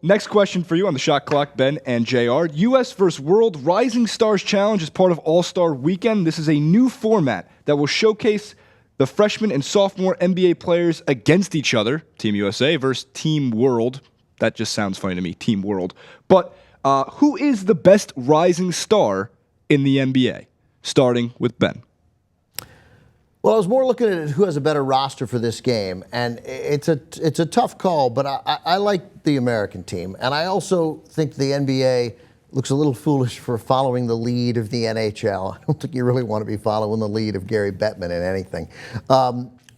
next question for you on the shot clock, Ben and JR. U.S. vs. World Rising Stars Challenge is part of All-Star Weekend. This is a new format that will showcase the freshman and sophomore NBA players against each other, Team USA versus Team World. That just sounds funny to me, Team World. But who is the best rising star in the NBA? Starting with Ben. Well, I was more looking at who has a better roster for this game, and it's a tough call, but I like the American team. And I also think the NBA looks a little foolish for following the lead of the NHL. I don't think you really want to be following the lead of Gary Bettman in anything.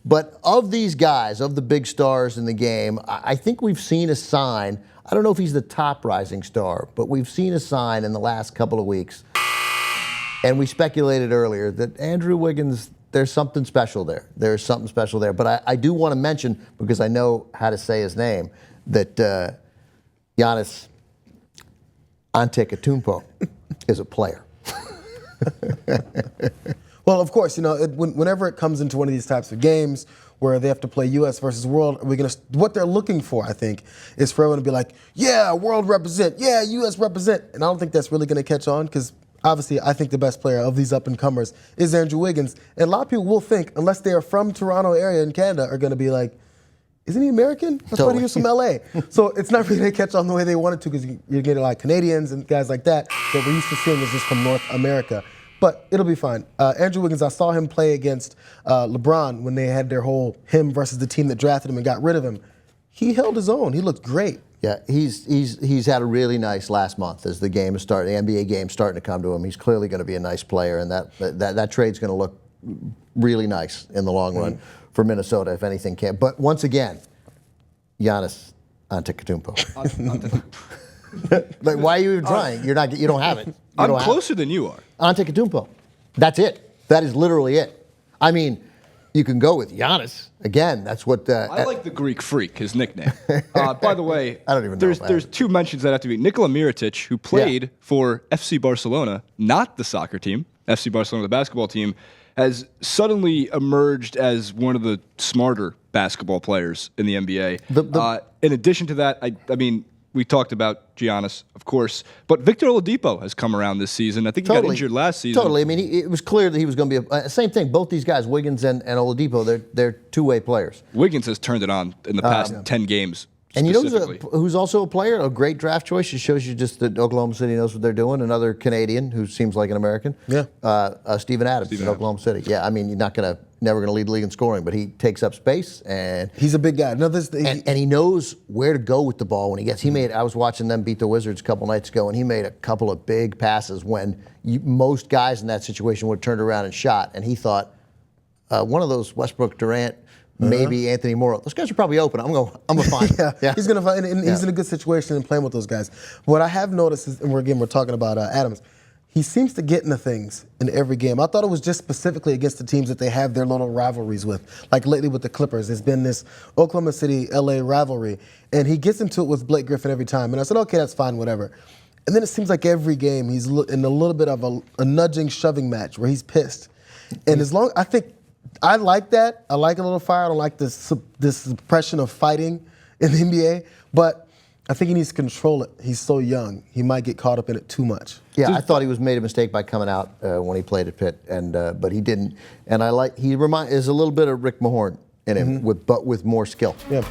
But of these guys, of the big stars in the game, I think we've seen a sign. I don't know if he's the top rising star, but we've seen a sign in the last couple of weeks. And we speculated earlier that Andrew Wiggins, there's something special there. There's something special there. But I do want to mention, because I know how to say his name, that Giannis Antetokounmpo is a player. Well, of course, whenever it comes into one of these types of games where they have to play U.S. versus World, what they're looking for, I think, is for everyone to be like, yeah, World represent, yeah, U.S. represent. And I don't think that's really going to catch on because obviously I think the best player of these up-and-comers is Andrew Wiggins. And a lot of people will think, unless they are from Toronto area in Canada, are going to be like, isn't he American? I thought he was from L.A. So it's not really going to catch on the way they wanted to because you're getting like Canadians and guys like that we're used to seeing is just from North America. But it'll be fine. Andrew Wiggins, I saw him play against LeBron when they had their whole him versus the team that drafted him and got rid of him. He held his own. He looked great. Yeah, he's had a really nice last month as the game is starting. The NBA game starting to come to him. He's clearly going to be a nice player, and that trade's going to look really nice in the long run for Minnesota, if anything can. But once again, Giannis Antetokounmpo. Like, why are you even trying? You don't have it. I'm closer than you are. Antetokounmpo. That's it. That is literally it. I mean, you can go with Giannis. Again, that's what... I like the Greek Freak, his nickname. By the way, I don't even know there's two mentions that have to be. Nikola MIrotic, who played for FC Barcelona, not the soccer team, FC Barcelona, the basketball team, has suddenly emerged as one of the smarter basketball players in the NBA. In addition to that, I mean... We talked about Giannis, of course, but Victor Oladipo has come around this season. I think he got injured last season. Totally. I mean, it was clear that he was going to be same thing. Both these guys, Wiggins and Oladipo, they're two-way players. Wiggins has turned it on in the past 10 games. And you know who's also a player, a great draft choice? It shows you just that Oklahoma City knows what they're doing. Another Canadian who seems like an American. Yeah. Steven Adams in Oklahoma City. Yeah, I mean, you're never going to lead the league in scoring, but he takes up space and he's a big guy. And he knows where to go with the ball when he gets. I was watching them beat the Wizards a couple nights ago, and he made a couple of big passes when most guys in that situation would have turned around and shot. And he thought one of those Westbrook Durant. Maybe Anthony Morrow. Those guys are probably open. I'm going to find. He's going to find, and he's in a good situation and playing with those guys. What I have noticed is, and we're talking about Adams. He seems to get into things in every game. I thought it was just specifically against the teams that they have their little rivalries with. Like lately with the Clippers, there's been this Oklahoma City-LA rivalry, and he gets into it with Blake Griffin every time. And I said, okay, that's fine, whatever. And then it seems like every game he's in a little bit of a nudging, shoving match where he's pissed. And I like that. I like a little fire. I don't like this suppression of fighting in the NBA. But I think he needs to control it. He's so young. He might get caught up in it too much. Yeah, I thought he made a mistake by coming out when he played at Pitt, but he didn't. And is a little bit of Rick Mahorn in him, but with more skill. Yeah.